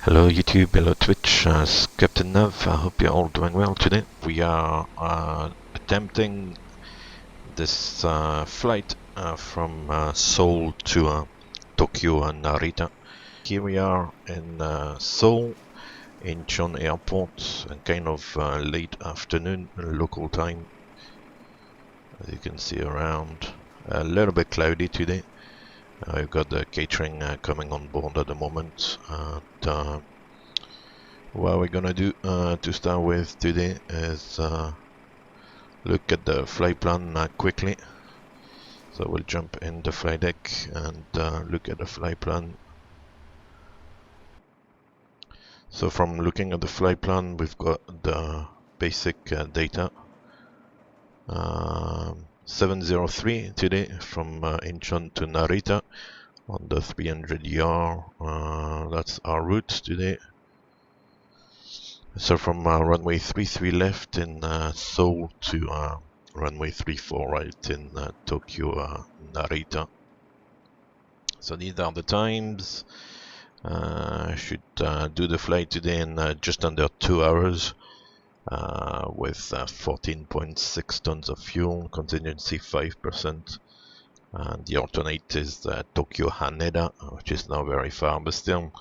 Hello YouTube, hello Twitch, it's Captain Nav. I hope you're all doing well today. We are attempting this flight from Seoul to Tokyo Narita. Here we are in Seoul Incheon Airport, and kind of late afternoon local time. As you can see around, a little bit cloudy today. We've got the catering coming on board at the moment. And, what we're gonna do to start with today is look at the flight plan quickly. So we'll jump in the flight deck and look at the flight plan. So from looking at the flight plan, we've got the basic data. 703 today from Incheon to Narita on the 300ER. That's our route today. So from runway 33 left in Seoul to runway 34 right in Tokyo Narita. So these are the times. I should do the flight today in just under 2 hours with 14.6 tons of fuel, contingency 5%. And the alternate is Tokyo Haneda, which is not very far, but still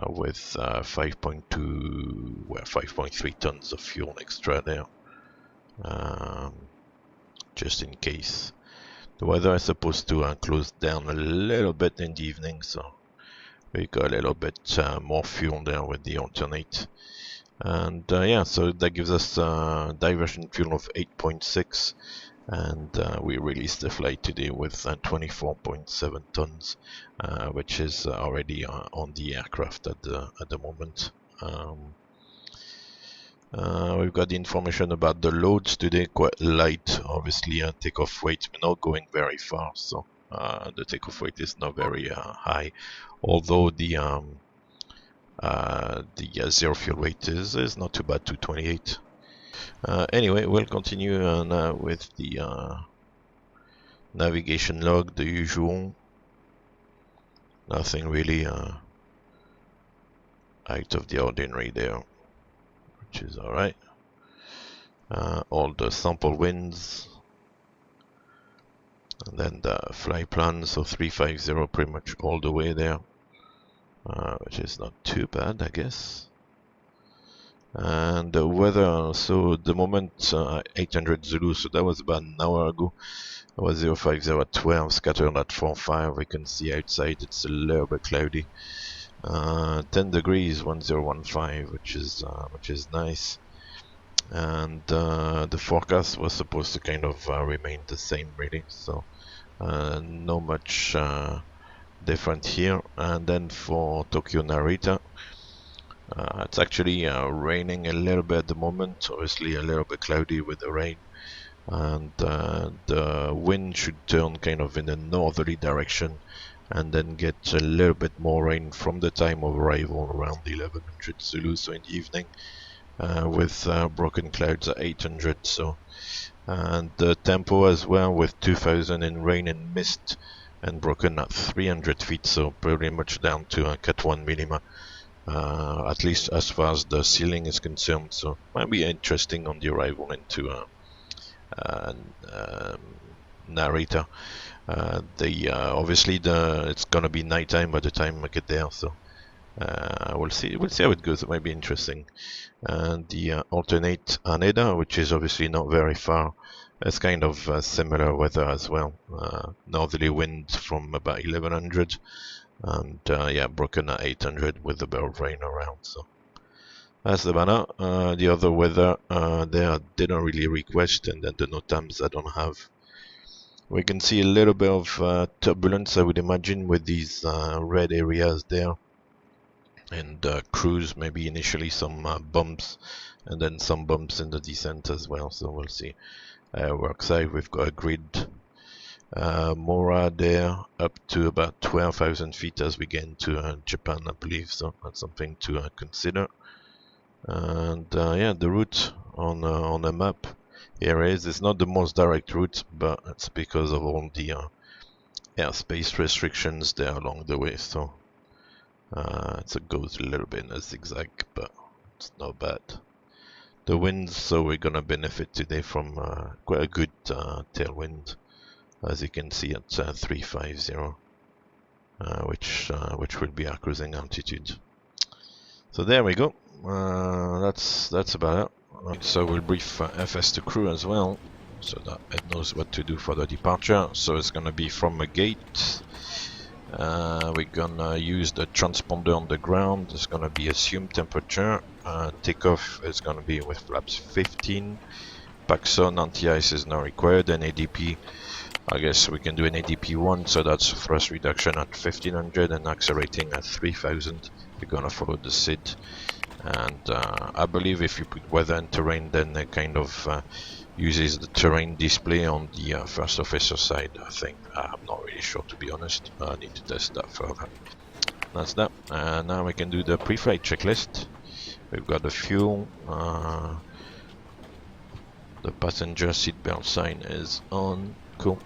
with 5.3 tons of fuel extra there, just in case. The weather is supposed to close down a little bit in the evening, so we got a little bit more fuel there with the alternate. And yeah, so that gives us diversion fuel of 8.6. And we released the flight today with 24.7 tons, which is already on the aircraft at the moment. We've got the information about the loads today, quite light. Obviously, takeoff weight not going very far, so the takeoff weight is not very high. Although the zero fuel weight is not too bad, 228. Anyway, we'll continue now with the navigation log, the usual. Nothing really out of the ordinary there, which is alright. All the sample winds, and then the flight plan, so 350 pretty much all the way there, which is not too bad, I guess. And the weather, so the moment 800 Zulu, so that was about an hour ago. It was 050 at 12, scattered at 45. We can see outside it's a little bit cloudy. 10 degrees, 1015, which is nice. And the forecast was supposed to kind of remain the same, really. So no much different here. And then for Tokyo Narita, it's actually raining a little bit at the moment, obviously a little bit cloudy with the rain, and the wind should turn kind of in a northerly direction and then get a little bit more rain from the time of arrival around 1100 Zulu, so in the evening, with broken clouds at 800. So, and the tempo as well with 2000 in rain and mist and broken at 300 feet, so pretty much down to Cat 1 minima. At least as far as the ceiling is concerned, so might be interesting on the arrival into Narita. Obviously it's gonna be nighttime by the time I get there, so we'll see how it goes. It might be interesting. And the alternate Haneda, which is obviously not very far, it's kind of similar weather as well. Northerly wind from about 1100. And yeah, broken at 800 with a bit of rain around. So that's the banner. The other weather there I didn't really request, and then the NOTAMs I don't have. We can see a little bit of turbulence, I would imagine, with these red areas there, and cruise, maybe initially some bumps, and then some bumps in the descent as well. So we'll see how it works out. We've got a grid. Mora there up to about 12,000 feet as we get into Japan, I believe, so that's something to consider. And yeah, the route on the map here it's not the most direct route, but it's because of all the airspace restrictions there along the way. So It goes a little bit in a zigzag, but it's not bad. The winds, so we're gonna benefit today from quite a good tailwind, as you can see at 350, which will be our cruising altitude. So there we go. That's about it. So we'll brief FS to crew as well, so that it knows what to do for the departure. So it's gonna be from a gate. We're gonna use the transponder on the ground. It's gonna be assumed temperature. Takeoff is gonna be with flaps 15. Paxon anti-ice is not required. And ADP, I guess we can do an ADP 1, so that's thrust reduction at 1500 and accelerating at 3000. We're gonna follow the SID. And I believe if you put weather and terrain, then it kind of uses the terrain display on the first officer side, I think. I'm not really sure, to be honest. I need to test that further. That's that. Now we can do the pre-flight checklist. We've got the fuel. The passenger seatbelt sign is on. Cool.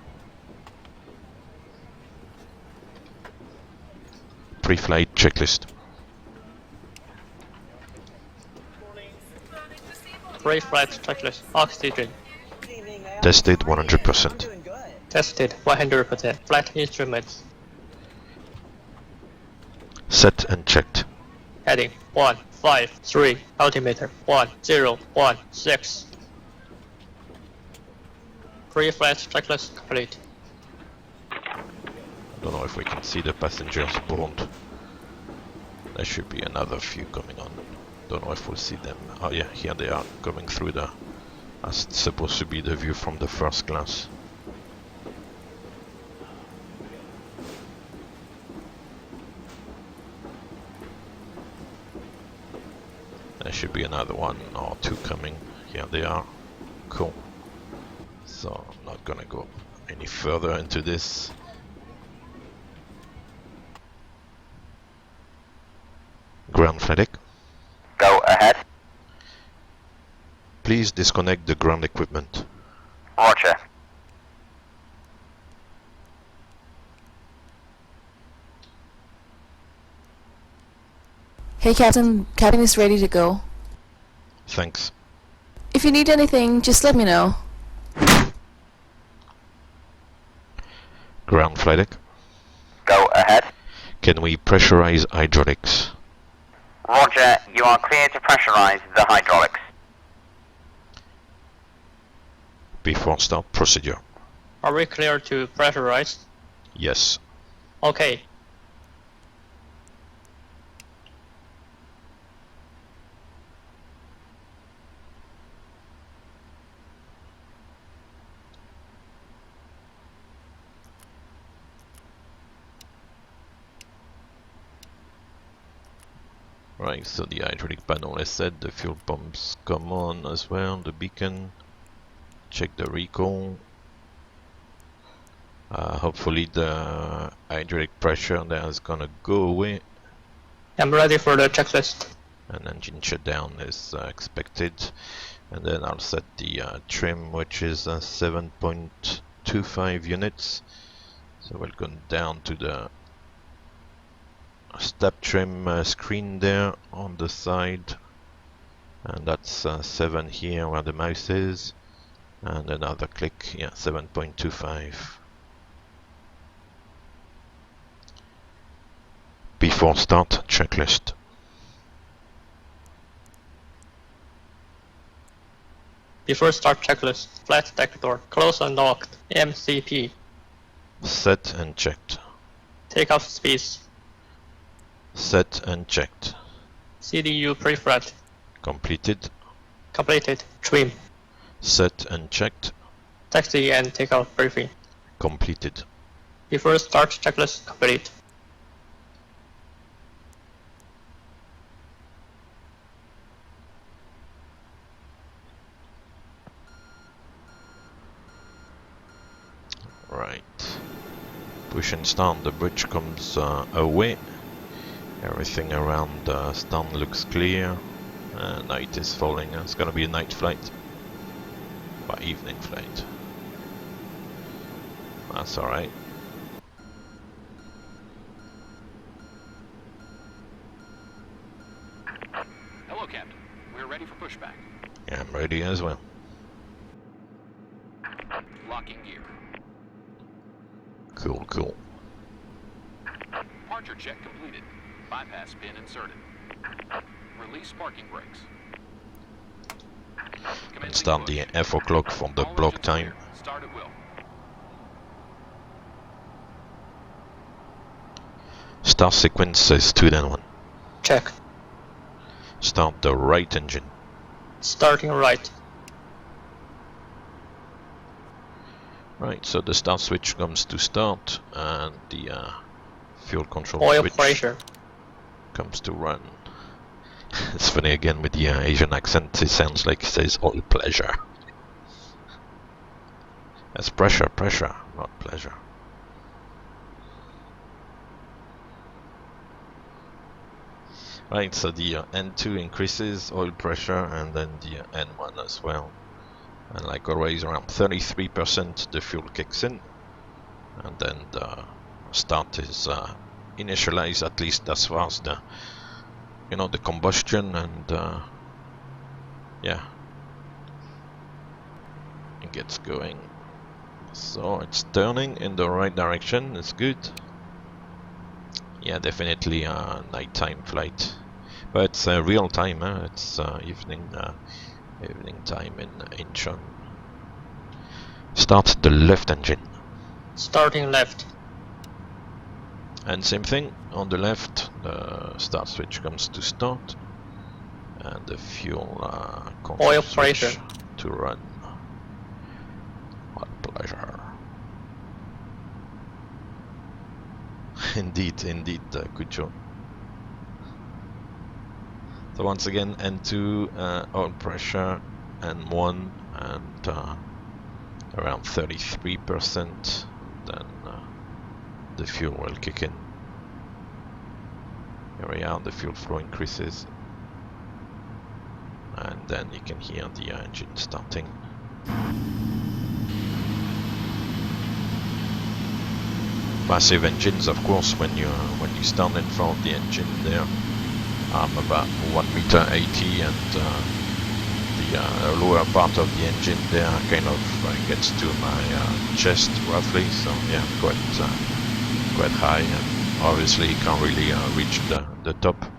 Pre-flight checklist. Pre-flight checklist. Oxygen. Tested 100%. Tested 100%. Flight instruments. Set and checked. Heading 153. Altimeter 1016. Pre-flight checklist complete. I don't know if we can see the passengers board. There should be another few coming on. Don't know if we'll see them. Oh yeah, here they are coming through the... That's supposed to be the view from the first class. There should be another one or two coming. Here they are. Cool. So I'm not gonna go any further into this. Ground FedEx. Go ahead. Please disconnect the ground equipment. Roger. Hey Captain, cabin is ready to go. Thanks. If you need anything, just let me know. Ground FedEx. Go ahead. Can we pressurize hydraulics? Roger, you are clear to pressurize the hydraulics. Before start procedure. Are we clear to pressurize? Yes. Okay. Right, so the hydraulic panel is set, the fuel pumps come on as well, the beacon. Check the recall. Hopefully the hydraulic pressure there is gonna go away. I'm ready for the checklist. An engine shutdown is expected. And then I'll set the trim, which is 7.25 units. So we'll go down to the step trim screen there on the side. And that's 7 here where the mouse is. And another click, yeah, 7.25. Before start, checklist. Before start checklist. Flight deck door. Close and locked. MCP. Set and checked. Takeoff speeds. Set and checked. CDU preflight. Completed. Completed. Trim. Set and checked. Taxi and takeoff briefing. Completed. Before start checklist complete. Right. Push and start. The bridge comes away. Everything around stern looks clear. Night is falling. It's gonna be a night flight. By evening flight. That's alright. Hello, Captain. We're ready for pushback. Yeah, I'm ready as well. Locking gear. Cool, cool. Departure check completed. Bypass pin inserted. Release parking brakes. And start the F o'clock for the All block engines time. clear. Start at will. Start sequence says 2 then 1. Check. Start the right engine. Starting right. Right, so the start switch comes to start and the fuel control Oil switch pressure. comes to run. It's funny again with the Asian accent, it sounds like it says oil pleasure. That's pressure, pressure, not pleasure. Right, so the N2 increases oil pressure and then the N1 as well. And like always, around 33% the fuel kicks in, and then the start is initialized, at least as far as the the combustion, and yeah, it gets going. So it's turning in the right direction. It's good. Yeah, definitely a nighttime flight, but it's real time. It's evening time in Incheon. Start the left engine. Starting left. And same thing on the left, the start switch comes to start, and the fuel control Oil switch pressure. to run. What pleasure! Indeed, good job. So once again, N2 oil pressure, N1, and around 33%. Then the fuel will kick in. Here we are, the fuel flow increases, and then you can hear the engine starting. Massive engines, of course. When you stand in front of the engine there, I'm about 1.80 m, and the lower part of the engine there kind of gets to my chest roughly. So yeah, quite high, and obviously you can't really reach the top.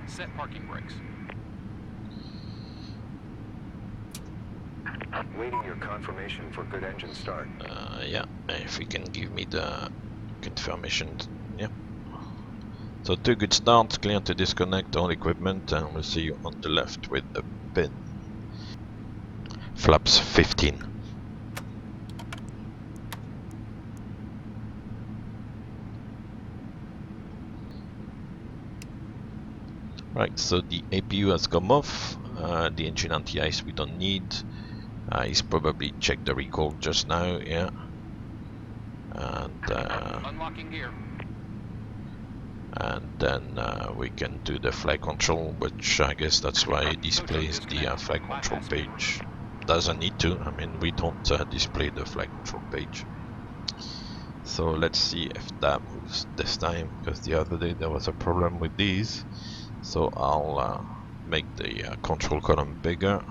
Set parking brakes. Waiting your confirmation for good engine start. Yeah, if you can give me the confirmation. Yeah. So 2 good starts, clear to disconnect all equipment, and we'll see you on the left with the pin. Flaps 15. Right, so the APU has come off. The engine anti-ice we don't need. He's probably checked the recall just now, yeah. And Unlocking gear. and then we can do the flight control, which I guess that's why it displays the flight control page. Doesn't need to, I mean, we don't display the flight control page. So let's see if that moves this time, because the other day there was a problem with these. So I'll make the control column bigger.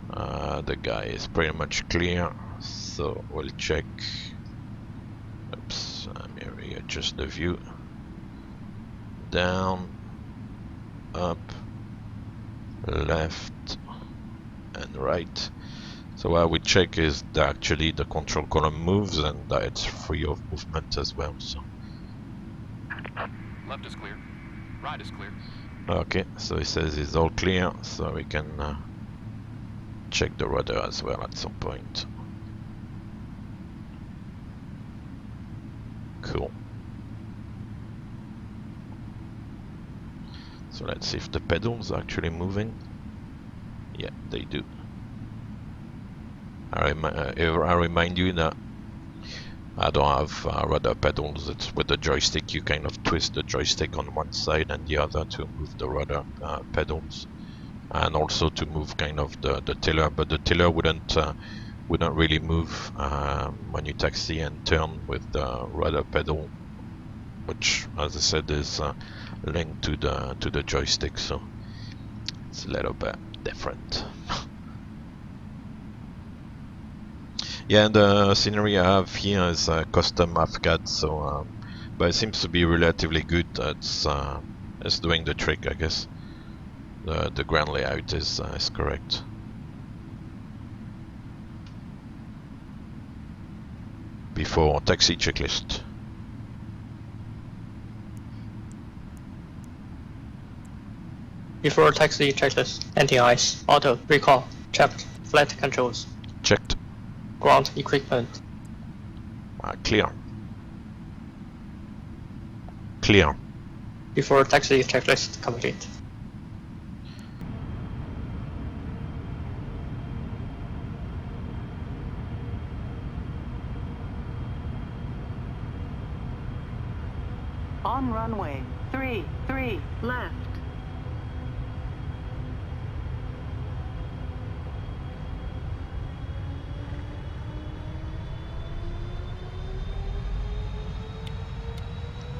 The guy is pretty much clear, so we'll check. Oops, let me readjust the view. Down, up, left, and right. So what we check is that actually the control column moves and that it's free of movement as well. So Left is clear. Right is clear. okay, so it says it's all clear, so we can check the rudder as well at some point. Cool. So let's see if the pedals are actually moving. Yeah, they do. I remind you that I don't have rudder pedals. It's with the joystick. You kind of twist the joystick on one side and the other to move the rudder pedals, and also to move kind of the tiller. But the tiller wouldn't would not really move when you taxi and turn with the rudder pedal, which, as I said, is linked to the joystick, so it's a little bit different. Yeah, and the scenery I have here is a custom AFCAD, so but it seems to be relatively good. It's doing the trick, I guess. The ground layout is correct. Before taxi checklist. Before taxi checklist, anti-ice, auto, recall, checked, flight controls, Checked. ground equipment, Clear. Clear. before taxi checklist complete. On runway 33 left.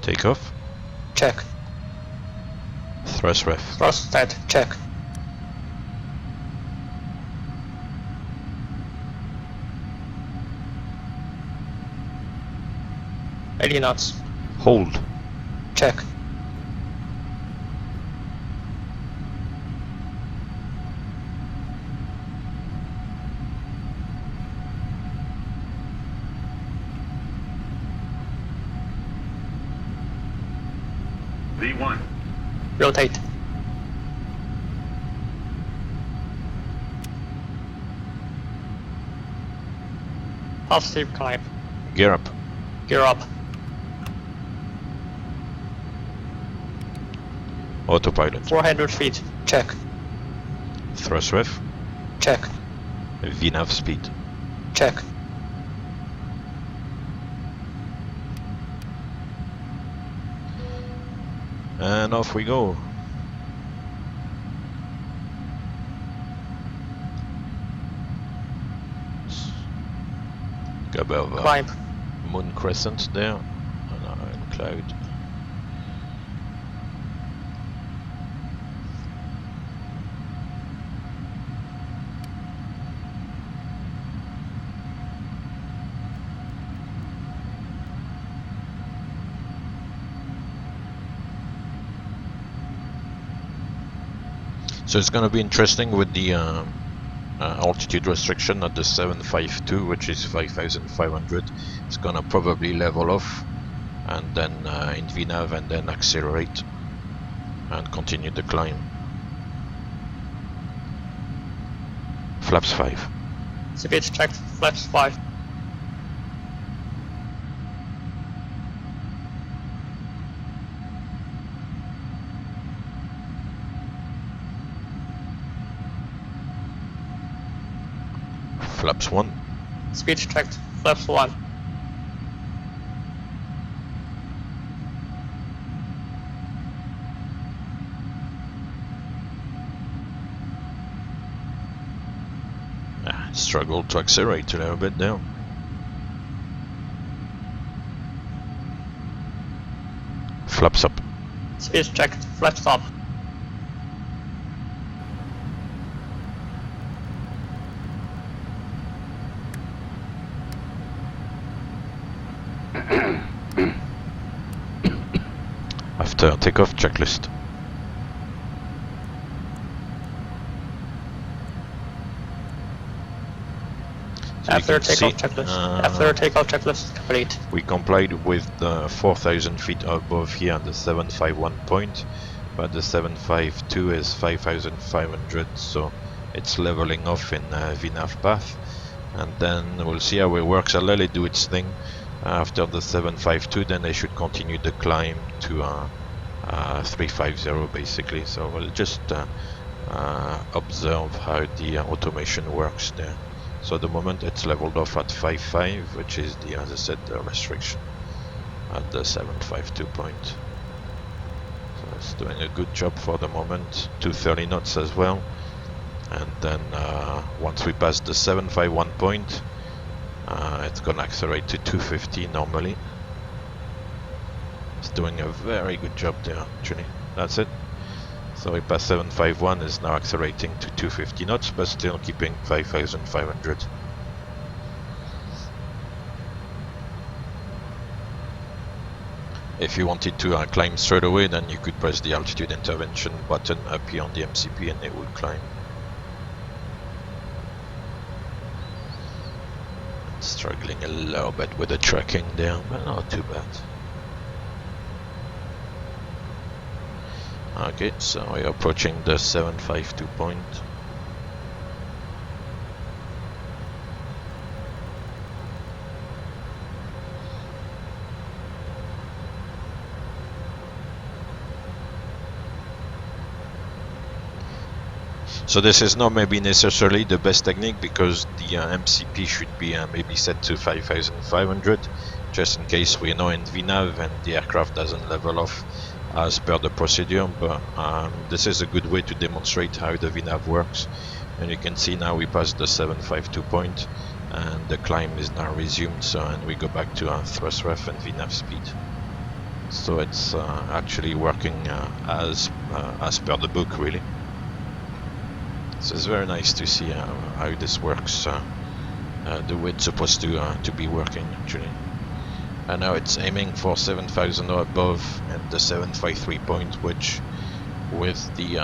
Takeoff. Check. Thrust ref. Thrust set, check. Eighty knots, Hold. check. V1. Rotate. Half steep climb. Gear up. Gear up. Autopilot. 400 feet. Check. Thrust ref. Check. VNAV speed. Check. And off we go. Got a bit of a Climb. moon crescent there. And cloud. So it's going to be interesting with the altitude restriction at the 752, which is 5,500. It's going to probably level off and then in VNAV and then accelerate and continue the climb. Flaps 5. Speed checked. Flaps 5. Flaps 1. Speed checked. Flaps 1. Struggled to accelerate a little bit there. Flaps up. Speed checked. Flaps up. After takeoff checklist. So After takeoff checklist. After takeoff checklist complete. We complied with the 4,000 feet above here at the 751 point, but the 752 is 5,500, so it's leveling off in VNAV path, and then we'll see how it works. I'll let it do its thing. After the 752, then I should continue the climb to 350 basically. So we'll just observe how the automation works there. So at the moment it's leveled off at 5.5, which is the, as I said, the restriction at the 752 point. So it's doing a good job for the moment. 230 knots as well. and then once we pass the 751 point, it's gonna accelerate to 250 normally. It's doing a very good job there, actually. That's it. So we pass 751, is now accelerating to 250 knots, but still keeping 5,500. If you wanted to climb straight away, then you could press the altitude intervention button up here on the MCP and it will climb. Struggling a little bit with the tracking there, but not too bad. Okay, so we're approaching the 752 point. So this is not maybe necessarily the best technique, because the MCP should be maybe set to 5,500, just in case we know in VNAV and the aircraft doesn't level off as per the procedure. But this is a good way to demonstrate how the VNAV works. And you can see now we passed the 752 point and the climb is now resumed, so and we go back to thrust ref and VNAV speed. So it's actually working as per the book, really. So it's very nice to see how this works, the way it's supposed to be working, actually. And now it's aiming for 7,000 or above and the 753 point, which with the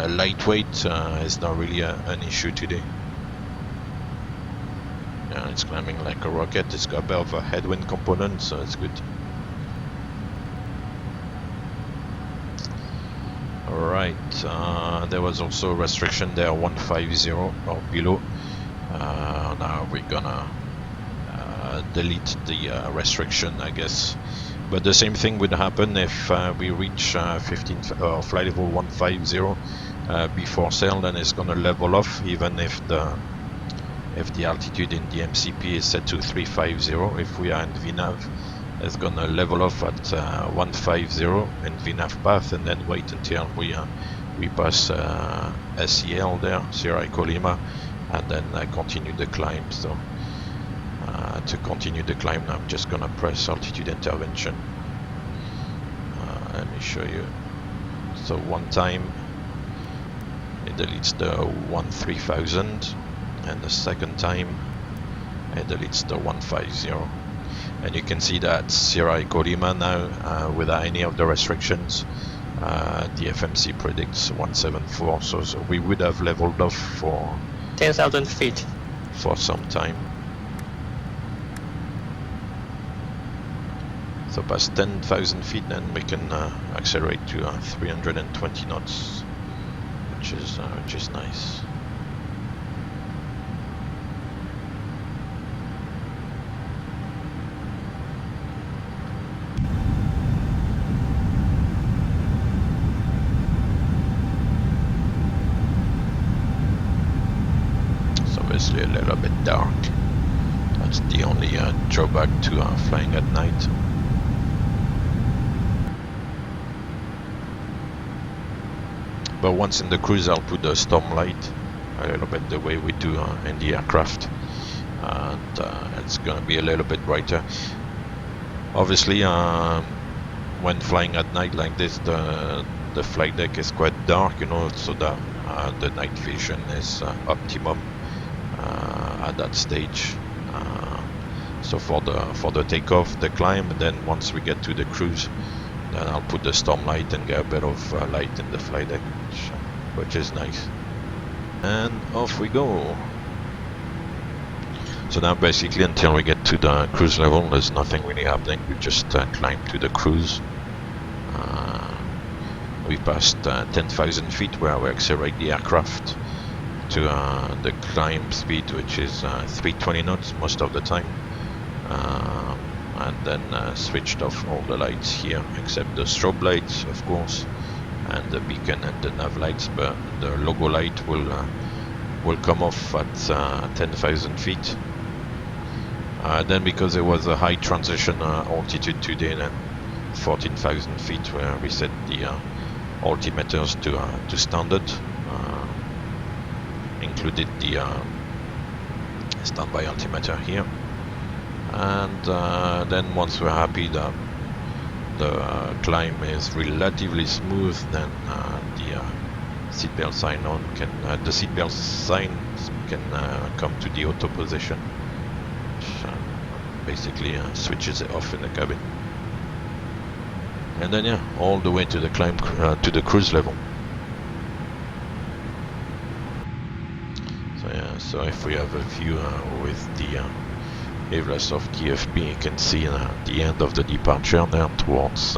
lightweight is not really an issue today. Yeah, it's climbing like a rocket. It's got a bit of a headwind component, so it's good. Alright, there was also a restriction there, 150 or below. Now we're gonna delete the restriction, I guess. But the same thing would happen if we reach 15 flight level 150 before sail, then it's gonna level off, even if the altitude in the MCP is set to 350. If we are in VNAV, it's gonna level off at 150 in VNAV path, and then wait until we pass SEL there, Sierra Echo Lima, and then continue the climb. So to continue the climb, I'm just gonna press altitude intervention. Let me show you. So one time it deletes the 13,000, and the second time it deletes the 150. And you can see that Sierra Echo Lima now, without any of the restrictions, the FMC predicts 174, so we would have leveled off for 10,000 feet. For some time. So past 10,000 feet, then we can accelerate to 320 knots, which is nice. A little bit dark. That's the only drawback to flying at night. But once in the cruise, I'll put the storm light, a little bit the way we do in the aircraft, and it's gonna be a little bit brighter. Obviously, when flying at night like this, the flight deck is quite dark, you know, so that the night vision is optimum at that stage. So for the takeoff, the climb, and then once we get to the cruise, then I'll put the storm light and get a bit of light in the flight deck, which is nice. And off we go. So now basically until we get to the cruise level, there's nothing really happening. We just climb to the cruise. We passed 10,000 feet where we accelerate the aircraft to the climb speed, which is 320 knots most of the time, and then switched off all the lights here except the strobe lights, of course, and the beacon and the nav lights, but the logo light will come off at 10,000 feet. Then because there was a high transition altitude today, then 14,000 feet where we set the altimeters to standard. included the standby altimeter here, and then once we're happy that the climb is relatively smooth, then the seatbelt sign on can the seatbelt sign can come to the auto position, which basically switches it off in the cabin, and then yeah, all the way to the climb to the cruise level. So yeah, so if we have a view with the Aivlasoft EFB, you can see the end of the departure there towards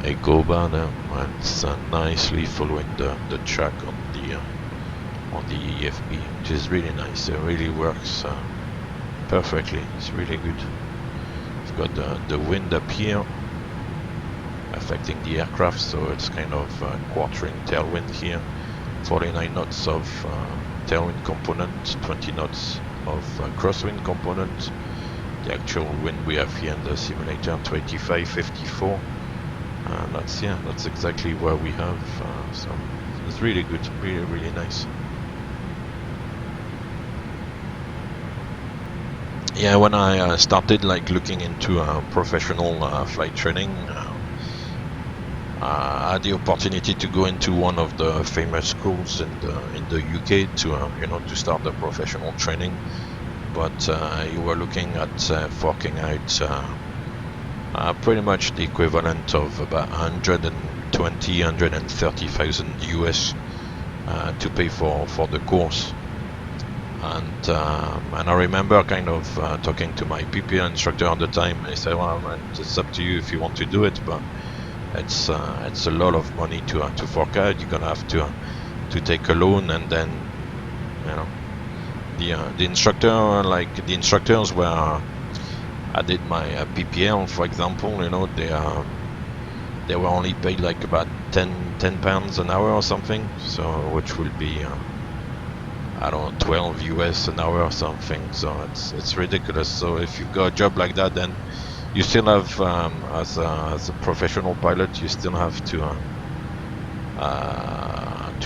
Egoba there, and it's nicely following the track on the EFB, which is really nice. It really works perfectly. It's really good. We've got the wind up here affecting the aircraft, so it's kind of quartering tailwind here. 49 knots of tailwind component, 20 knots of crosswind component. The actual wind we have here in the simulator, 25-54. That's exactly where we have. So it's really good, really nice. Yeah, when I started like looking into professional flight training, I had the opportunity to go into one of the famous schools in the UK to start the professional training, but you were looking at forking out pretty much the equivalent of about 130,000 US to pay for the course. And I remember kind of talking to my PPL instructor at the time, and he said, well, it's up to you if you want to do it, but it's a lot of money to fork out. You're gonna have to take a loan, and then the instructors where I did my PPL, for example, they were only paid like about 10 pounds an hour or something, so which will be I don't know, 12 US an hour or something. So it's ridiculous. So if you've got a job like that, then you still have, as a professional pilot, you still have to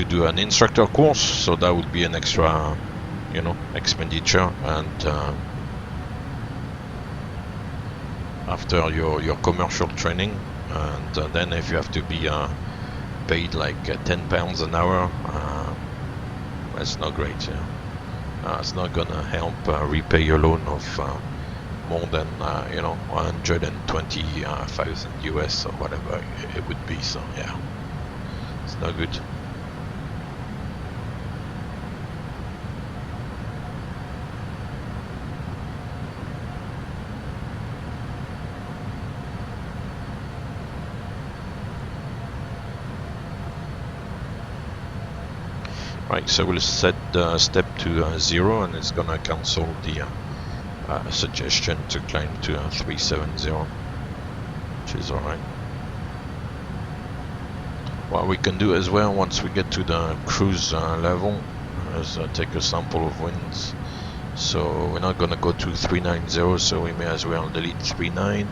do an instructor course. So that would be an extra, expenditure. And after your commercial training, and then if you have to be paid like 10 pounds an hour, that's not great. It's not gonna help repay your loan of more than 120,000 US or whatever it would be. So yeah, it's not good. Right, so we'll set the step to 0, and it's gonna cancel the suggestion to climb to 370, which is alright. What we can do as well, once we get to the cruise level, is take a sample of winds. So we're not gonna go to 390, so we may as well delete 39,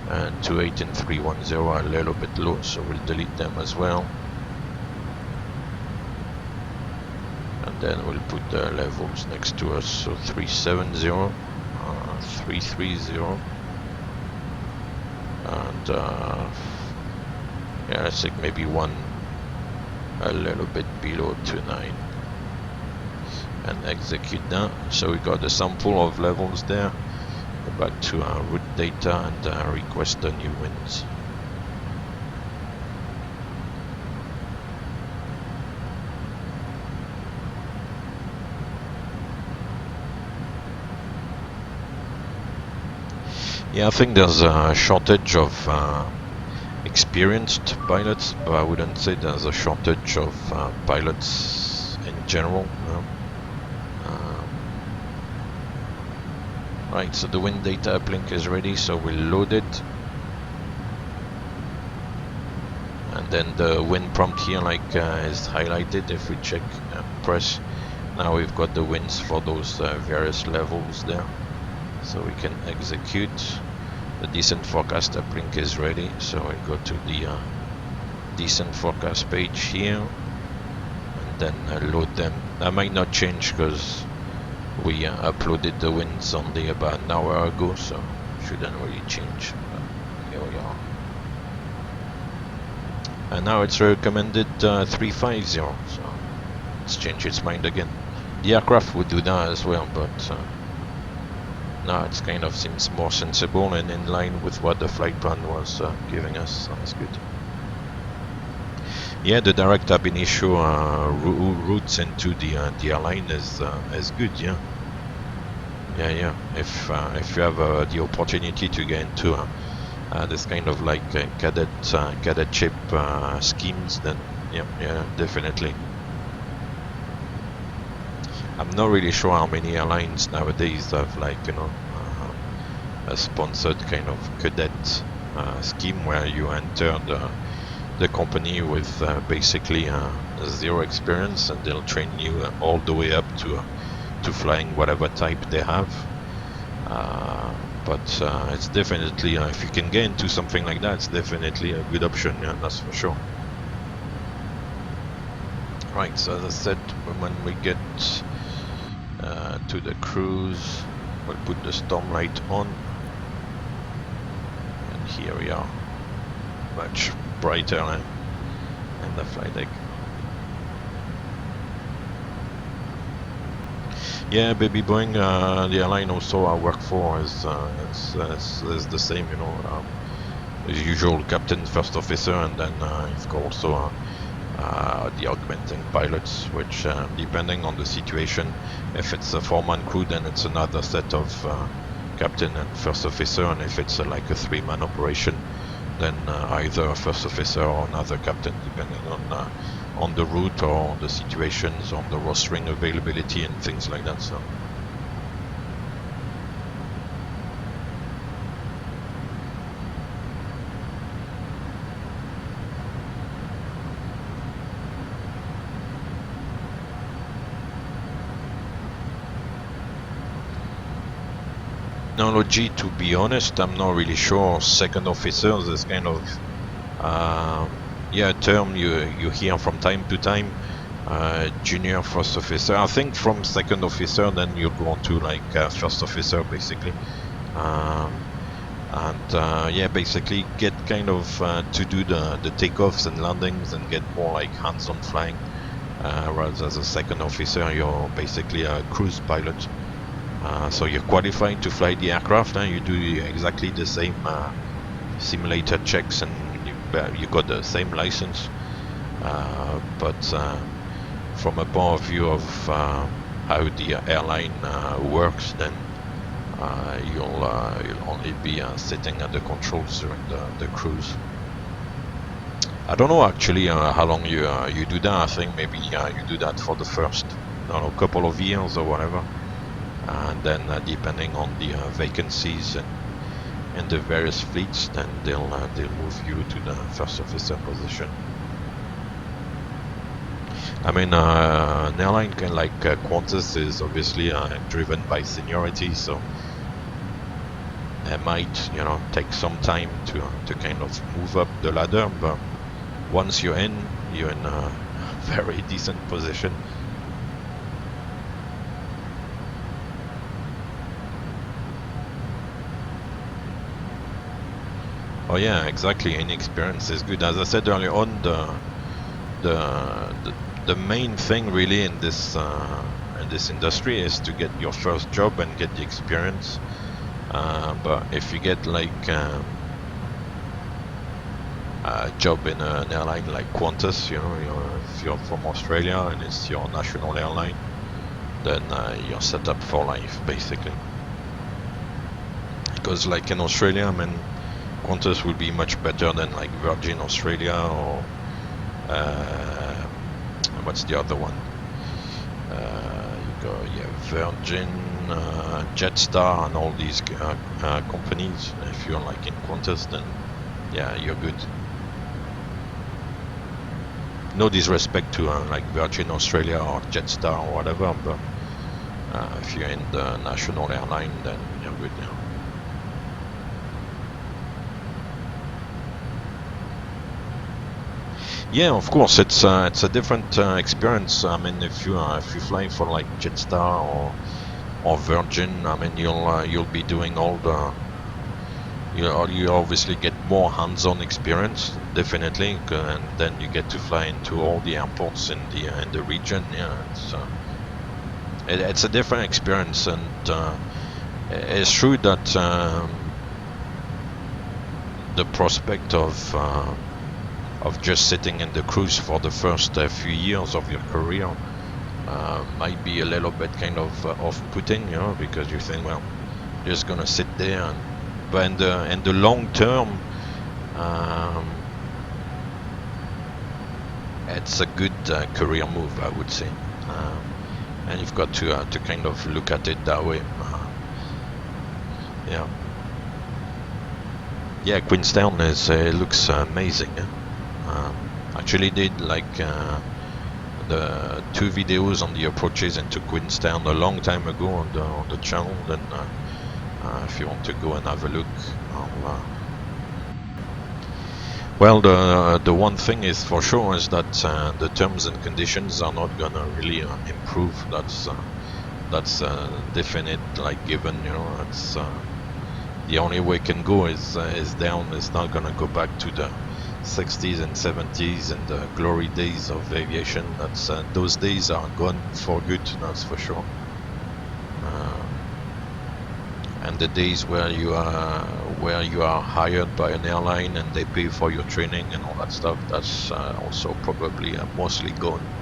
and 28 and 310 are a little bit low, so we'll delete them as well. Then we'll put the levels next to us, so 370, 330, and yeah, let's take maybe one a little bit below 29, and execute that. So we got a sample of levels there. Go back to our route data and request the new winds. Yeah, I think there's a shortage of experienced pilots, but I wouldn't say there's a shortage of pilots in general. Right, so the wind data uplink is ready, so we'll load it. And then the wind prompt here is highlighted. If we check press, now we've got the winds for those various levels there. So we can execute. The decent forecast uplink is ready, so we'll go to the decent forecast page here, and then load them. That might not change because we uploaded the winds only about an hour ago, so shouldn't really change. Here we are. And now it's recommended 350, so it's changed its mind again. The aircraft would do that as well, but now it kind of seems more sensible and in line with what the flight plan was giving us, so that's good. Yeah, the direct ab initio routes into the airline is good. Yeah. If you have the opportunity to get into this kind of like cadetship schemes, then yeah, definitely. I'm not really sure how many airlines nowadays have like a sponsored kind of cadet scheme where you enter the company with basically zero experience, and they'll train you all the way up to flying whatever type they have. But it's definitely if you can get into something like that, it's definitely a good option. Yeah, that's for sure. Right. So as I said, when we get to the cruise, we'll put the storm light on, and here we are, much brighter in the flight deck. Yeah, baby Boeing, the airline also I work for is the same, you know, as usual, captain, first officer, and then you've got also the augmenting pilots, which depending on the situation, if it's a 4-man crew, then it's another set of captain and first officer, and if it's like a 3-man operation, then either a first officer or another captain, depending on the route or the situations, on the rostering availability and things like that. So technology, to be honest, I'm not really sure. Second officers is kind of yeah, a term you hear from time to time. Junior first officer, I think from second officer then you go on to like first officer basically, and yeah, basically get kind of to do the takeoffs and landings and get more like hands-on flying, whereas as a second officer you're basically a cruise pilot. So you're qualified to fly the aircraft, and you do exactly the same simulator checks, and you got the same license, but from a point of view of how the airline works, then you'll only be sitting at the controls during the cruise. I don't know actually how long you do that. I think maybe you do that for the first, I don't know, couple of years or whatever, and then depending on the vacancies and the various fleets, then they'll move you to the first officer position. I mean, an airline kind of like Qantas is obviously driven by seniority, so it might, you know, take some time to kind of move up the ladder, but once you're in a very decent position. Oh yeah, exactly. Any experience is good. As I said earlier on, the main thing really in this industry is to get your first job and get the experience. But if you get like a job in an airline like Qantas, you know, if you're from Australia and it's your national airline, then you're set up for life basically. Because like in Australia, I mean, Qantas will be much better than like Virgin Australia or what's the other one? You go, yeah, Virgin, Jetstar, and all these companies. If you're like in Qantas, then yeah, you're good. No disrespect to like Virgin Australia or Jetstar or whatever, but if you're in the national airline, then you're good. Yeah. Yeah, of course, it's a different experience. I mean, if you fly for like Jetstar or Virgin, I mean, you'll be doing all the you obviously get more hands-on experience, definitely, and then you get to fly into all the airports in the region. Yeah, it's a different experience, and it's true that the prospect of just sitting in the cruise for the first few years of your career might be a little bit kind of off-putting, you know, because you think, well, you're just gonna sit there, but in the long term, it's a good career move, I would say, and you've got to kind of look at it that way. Yeah. Yeah, Queenstown is looks amazing. Actually did like the 2 videos on the approaches into Queenstown a long time ago on the channel, and if you want to go and have a look, well, the one thing is for sure is that the terms and conditions are not gonna really improve. That's definite, like given, you know. It's the only way it can go is down. It's not gonna go back to the 60s and 70s and the glory days of aviation. That's those days are gone for good, that's for sure. And the days where you are hired by an airline and they pay for your training and all that stuff, that's also probably mostly gone.